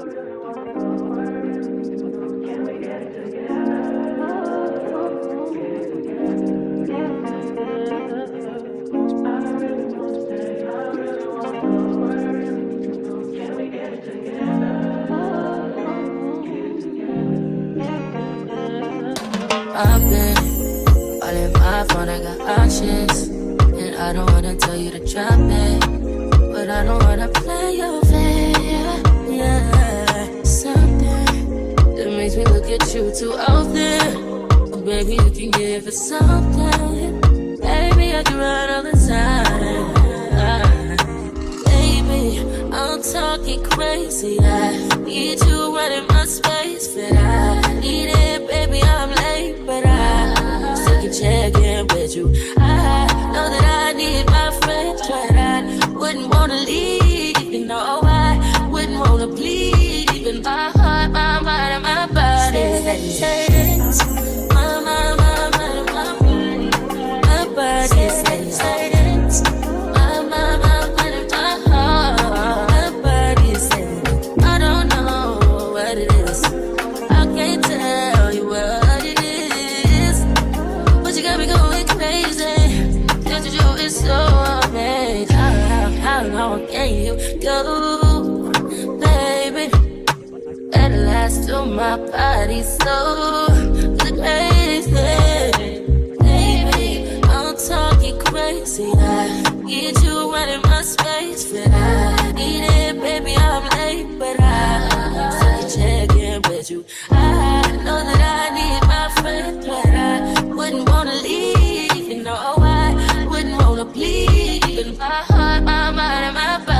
I've been all in my phone, I got options. And I don't wanna tell you to drop it, but I don't wanna play your fair. Yeah, something that makes me look at you too often. Oh, baby, you can give it something. Baby, I can run all the time. Baby, I'm talking crazy. I need you running my space, but I need it, baby. I'm late, but I still can check in with you. I know that I need my friends, but I wouldn't wanna leave. You know, I wouldn't wanna bleed. Even my heart, my mind, and my body. My mind, my mind, my body. My body says my mind, my mind, and my heart. My body says I don't know what it is. I can't tell you what it is, but you got me going crazy. Just you is so amazing. How long can you go, baby? At last, till my body's so crazy. Baby, I'm talking crazy. I need you running my space, but I need it, baby. I'm late, but I still check in with you. I know that I need my friend, but I wouldn't wanna leave. You know, I wouldn't wanna bleed. Even my heart, my mind, and my body.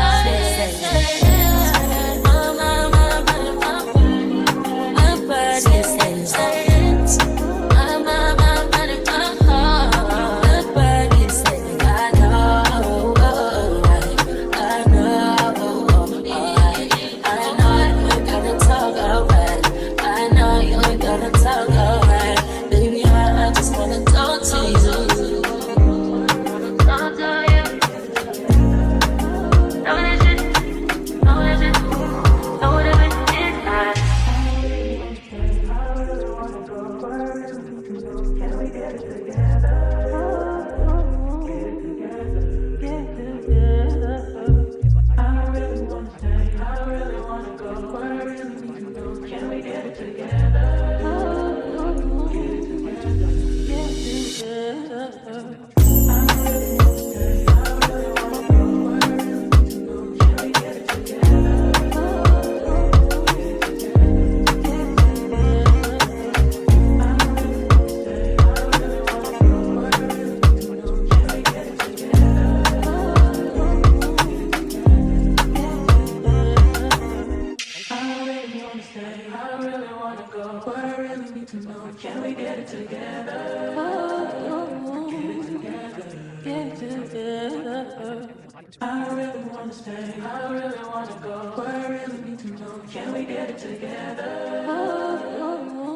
I really wanna stay, I really wanna go, but I really need to know, can we get it together?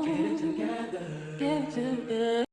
Get it together, get it together.